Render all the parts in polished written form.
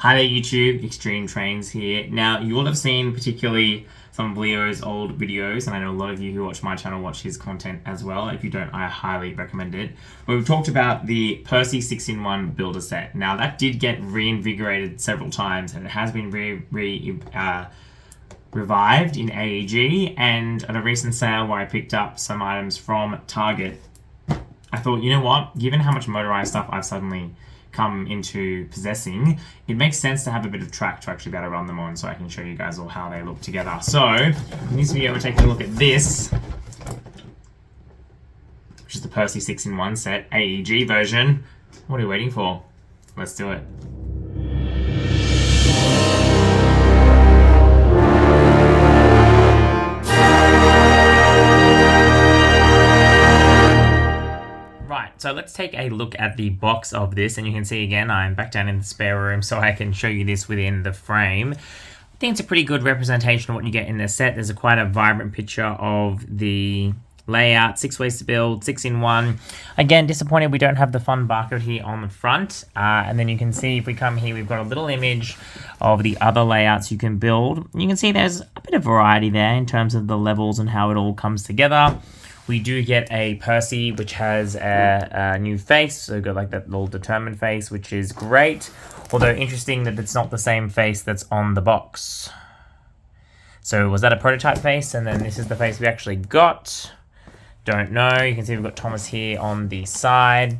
Hi there YouTube, Extreme Trains here. Now you will have seen particularly some of Leo's old videos, and I know a lot of you who watch my channel watch his content as well. If you don't, I highly recommend it. But we've talked about the Percy 6-in-1 builder set. Now that did get reinvigorated several times, and it has been revived in AEG, and at a recent sale where I picked up some items from Target, I thought, you know what, given how much motorized stuff I've suddenly come into possessing, it makes sense to have a bit of track to actually be able to run them on, so I can show you guys all how they look together. So in this video we're taking a look at this, which is the Percy 6-in-1 set, AEG version. What are we waiting for? Let's do it. So let's take a look at the box of this, and you can see again I'm back down in the spare room so I can show you this within the frame. I think it's a pretty good representation of what you get in the set. There's quite a vibrant picture of the layout, 6 ways to build, 6-in-1. Again, disappointed we don't have the fun barcode here on the front. And then you can see if we come here, we've got a little image of the other layouts you can build. You can see there's a bit of variety there in terms of the levels and how it all comes together. We do get a Percy, which has a new face, so we've got like that little determined face, which is great. Although interesting that it's not the same face that's on the box. So was that a prototype face? And then this is the face we actually got. Don't know. You can see we've got Thomas here on the side.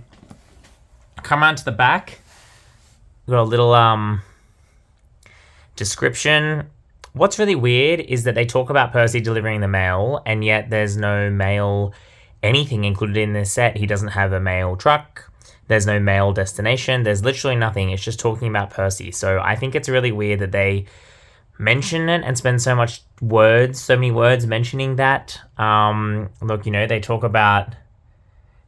Come around to the back. We've got a little description. What's really weird is that they talk about Percy delivering the mail, and yet there's no mail anything included in this set. He doesn't have a mail truck. There's no mail destination. There's literally nothing. It's just talking about Percy. So I think it's really weird that they mention it and spend so many words mentioning that. Look, you know, they talk about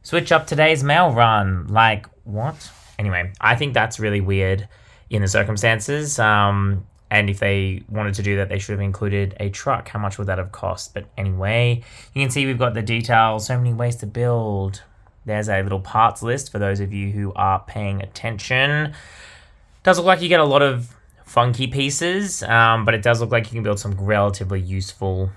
switch up today's mail run. Like, what? Anyway, I think that's really weird in the circumstances. And if they wanted to do that, they should have included a truck. How much would that have cost? But anyway, you can see we've got the details, so many ways to build. There's a little parts list for those of you who are paying attention. Does look like you get a lot of funky pieces, but it does look like you can build some relatively useful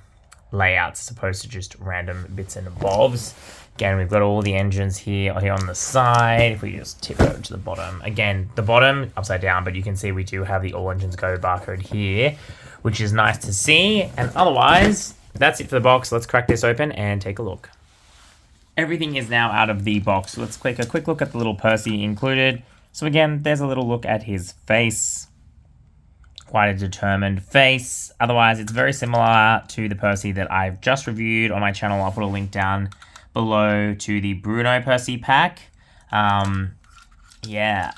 layouts as opposed to just random bits and bobs. Again, we've got all the engines here on the side. If we just tip over to the bottom. Again, the bottom upside down, but you can see we do have the all engines go barcode here, which is nice to see. And otherwise, that's it for the box. Let's crack this open and take a look. Everything is now out of the box. So let's take a quick look at the little Percy included. So again, there's a little look at his face. Quite a determined face. Otherwise, it's very similar to the Percy that I've just reviewed on my channel. I'll put a link down below to the Bruno Percy pack. Yeah.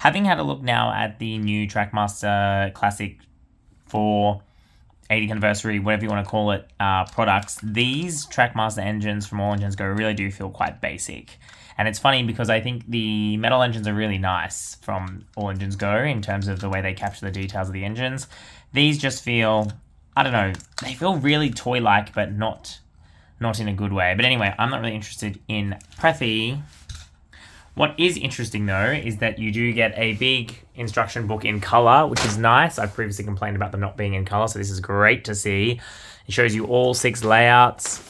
Having had a look now at the new Trackmaster Classic 4 80th anniversary, whatever you want to call it, products, these Trackmaster engines from All Engines Go really do feel quite basic. And it's funny because I think the metal engines are really nice from All Engines Go in terms of the way they capture the details of the engines. These just feel, I don't know, they feel really toy-like, but not in a good way. But anyway, I'm not really interested in Preppy. What is interesting though is that you do get a big instruction book in color, which is nice. I've previously complained about them not being in color, so this is great to see. It shows you all 6 layouts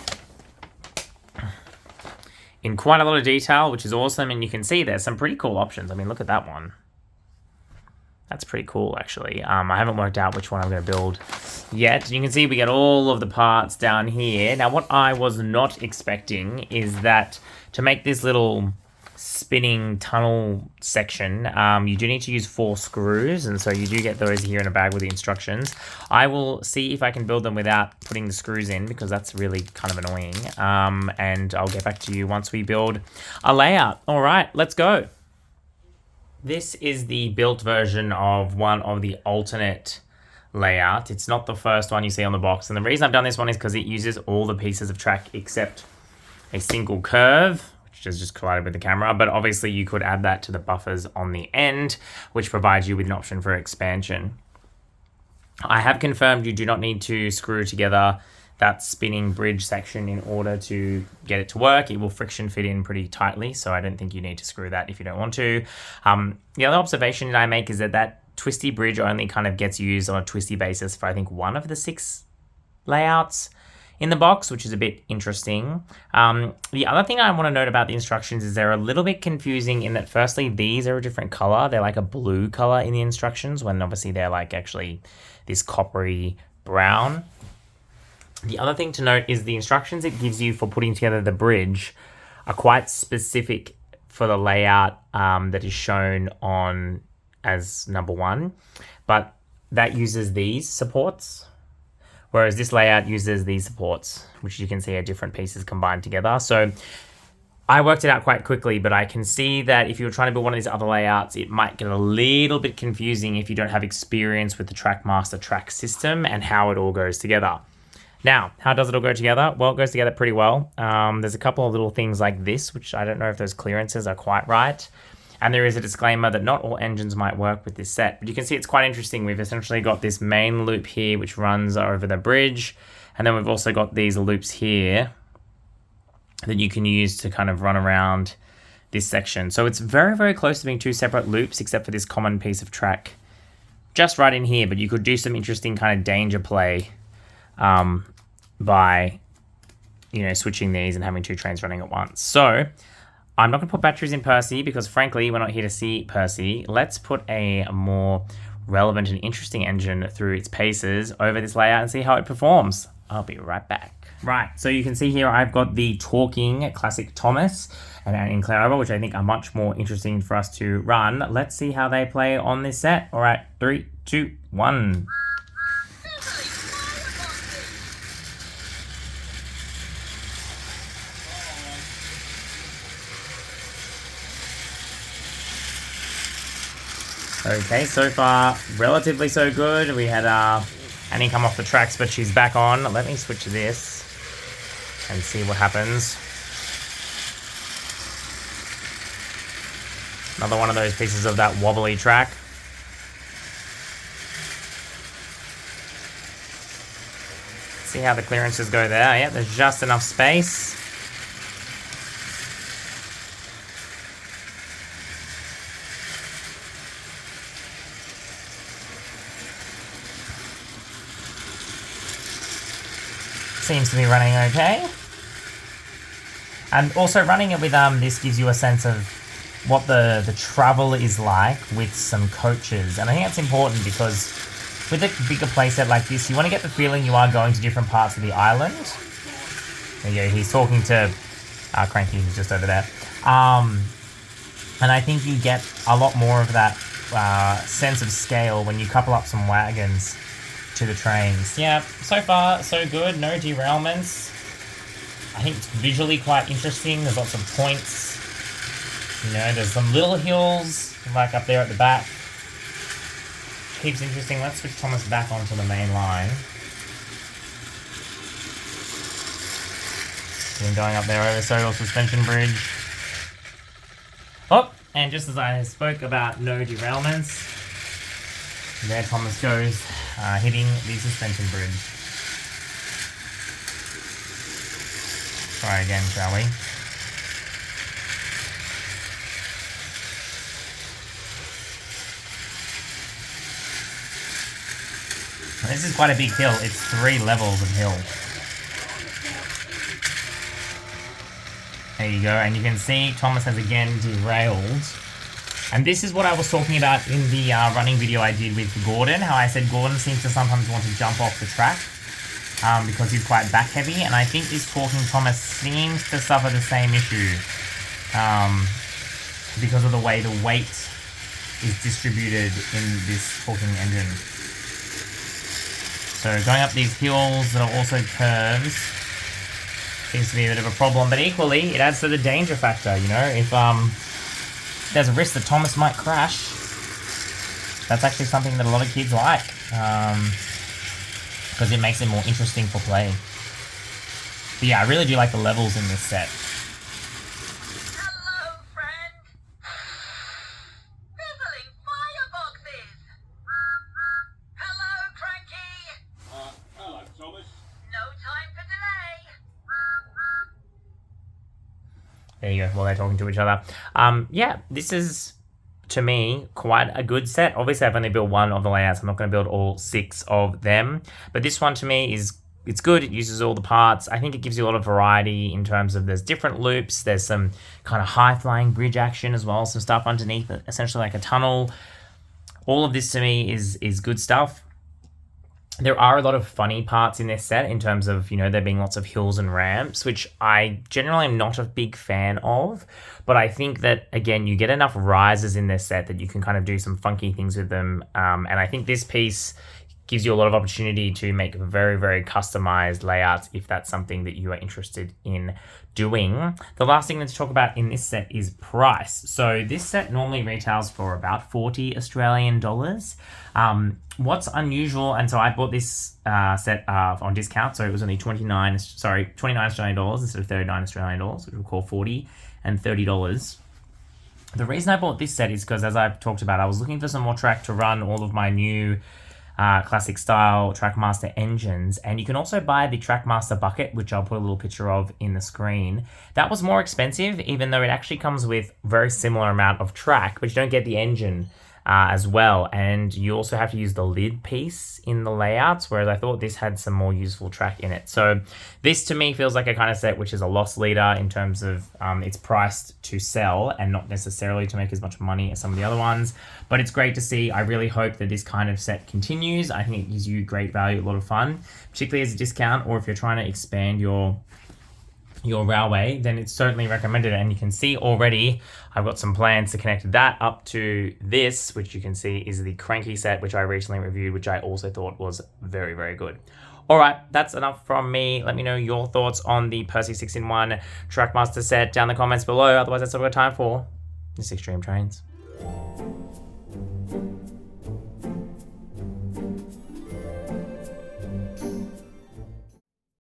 in quite a lot of detail, which is awesome. And you can see there's some pretty cool options. I mean, look at that one. That's pretty cool, actually. I haven't worked out which one I'm going to build yet. You can see we get all of the parts down here. Now, what I was not expecting is that to make this little spinning tunnel section, you do need to use 4 screws, and so you do get those here in a bag with the instructions. I will see if I can build them without putting the screws in, because that's really kind of annoying. And I'll get back to you once we build a layout. All right, let's go. This is the built version of one of the alternate layouts. It's not the first one you see on the box. And the reason I've done this one is because it uses all the pieces of track except a single curve, which has just collided with the camera. But obviously you could add that to the buffers on the end, which provides you with an option for expansion. I have confirmed you do not need to screw together that spinning bridge section in order to get it to work. It will friction fit in pretty tightly, so I don't think you need to screw that if you don't want to. The other observation that I make is that twisty bridge only kind of gets used on a twisty basis for I think one of the 6 layouts in the box, which is a bit interesting. The other thing I want to note about the instructions is they're a little bit confusing in that firstly, these are a different color. They're like a blue color in the instructions when obviously they're like actually this coppery brown. The other thing to note is the instructions it gives you for putting together the bridge are quite specific for the layout that is shown on as number 1, but that uses these supports, whereas this layout uses these supports, which you can see are different pieces combined together. So I worked it out quite quickly, but I can see that if you're trying to build one of these other layouts, it might get a little bit confusing if you don't have experience with the Trackmaster track system and how it all goes together. Now, how does it all go together? Well, it goes together pretty well. There's a couple of little things like this, which I don't know if those clearances are quite right. And there is a disclaimer that not all engines might work with this set. But you can see it's quite interesting. We've essentially got this main loop here, which runs over the bridge. And then we've also got these loops here that you can use to kind of run around this section. So it's very, very close to being 2 separate loops, except for this common piece of track just right in here. But you could do some interesting kind of danger play by, switching these and having 2 trains running at once. So I'm not going to put batteries in Percy because, frankly, we're not here to see Percy. Let's put a more relevant and interesting engine through its paces over this layout and see how it performs. I'll be right back. Right, so you can see here I've got the talking classic Thomas and in Clarabel, which I think are much more interesting for us to run. Let's see how they play on this set. All right, 3, 2, 1. Okay, so far, relatively so good. We had Annie come off the tracks, but she's back on. Let me switch to this and see what happens. Another one of those pieces of that wobbly track. See how the clearances go there. Yeah, there's just enough space. Seems to be running okay. And also running it with this gives you a sense of what the travel is like with some coaches. And I think that's important because with a bigger playset like this, you want to get the feeling you are going to different parts of the island. There you go, he's talking to Cranky, who's just over there. And I think you get a lot more of that sense of scale when you couple up some wagons to the trains. Yeah, so far so good, no derailments. I think it's visually quite interesting. There's lots of points. There's some little hills like up there at the back. Keeps interesting. Let's switch Thomas back onto the main line. Then going up there over Sodor suspension bridge. Oh, and just as I spoke about no derailments, there Thomas goes. Hitting the suspension bridge. Try again, shall we? This is quite a big hill. It's 3 levels of hill. There you go, and you can see Thomas has again derailed. And this is what I was talking about in the running video I did with Gordon, how I said Gordon seems to sometimes want to jump off the track because he's quite back heavy, and I think this talking Thomas seems to suffer the same issue because of the way the weight is distributed in this talking engine. So going up these hills that are also curves seems to be a bit of a problem, but equally it adds to the danger factor, if there's a risk that Thomas might crash. That's actually something that a lot of kids like because it makes it more interesting for play. But yeah, I really do like the levels in this set. Hello, friend. Fizzling fireboxes. Hello, Cranky. Hello, Thomas. No time There you go. While they're talking to each other. Yeah, this is, to me, quite a good set. Obviously, I've only built one of the layouts. I'm not going to build all 6 of them. But this one, to me, it's good. It uses all the parts. I think it gives you a lot of variety in terms of there's different loops. There's some kind of high-flying bridge action as well. Some stuff underneath, essentially like a tunnel. All of this, to me, is good stuff. There are a lot of funny parts in this set in terms of, there being lots of hills and ramps, which I generally am not a big fan of. But I think that, again, you get enough rises in this set that you can kind of do some funky things with them. And I think this piece gives you a lot of opportunity to make very, very customized layouts if that's something that you are interested in doing. The last thing to talk about in this set is price. So this set normally retails for about 40 Australian dollars. What's unusual, and so I bought this set on discount, so it was only 29 Australian dollars instead of 39 Australian dollars, which we'll call 40 and $30. The reason I bought this set is because, as I've talked about, I was looking for some more track to run all of my new classic style Trackmaster engines, and you can also buy the Trackmaster bucket, which I'll put a little picture of in the screen. That was more expensive, even though it actually comes with very similar amount of track, but you don't get the engine as well, and you also have to use the lid piece in the layouts, whereas I thought this had some more useful track in it. So this to me feels like a kind of set which is a loss leader in terms of it's priced to sell and not necessarily to make as much money as some of the other ones, but it's great to see. I really hope that this kind of set continues. I think it gives you great value, a lot of fun, particularly as a discount, or if you're trying to expand your railway, then it's certainly recommended. And you can see already I've got some plans to connect that up to this, which you can see is the Cranky set, which I recently reviewed, which I also thought was very, very good. All right, that's enough from me. Let me know your thoughts on the Percy 6-in-1 Trackmaster set down in the comments below. Otherwise, that's all we've got time for. This Extreme Trains.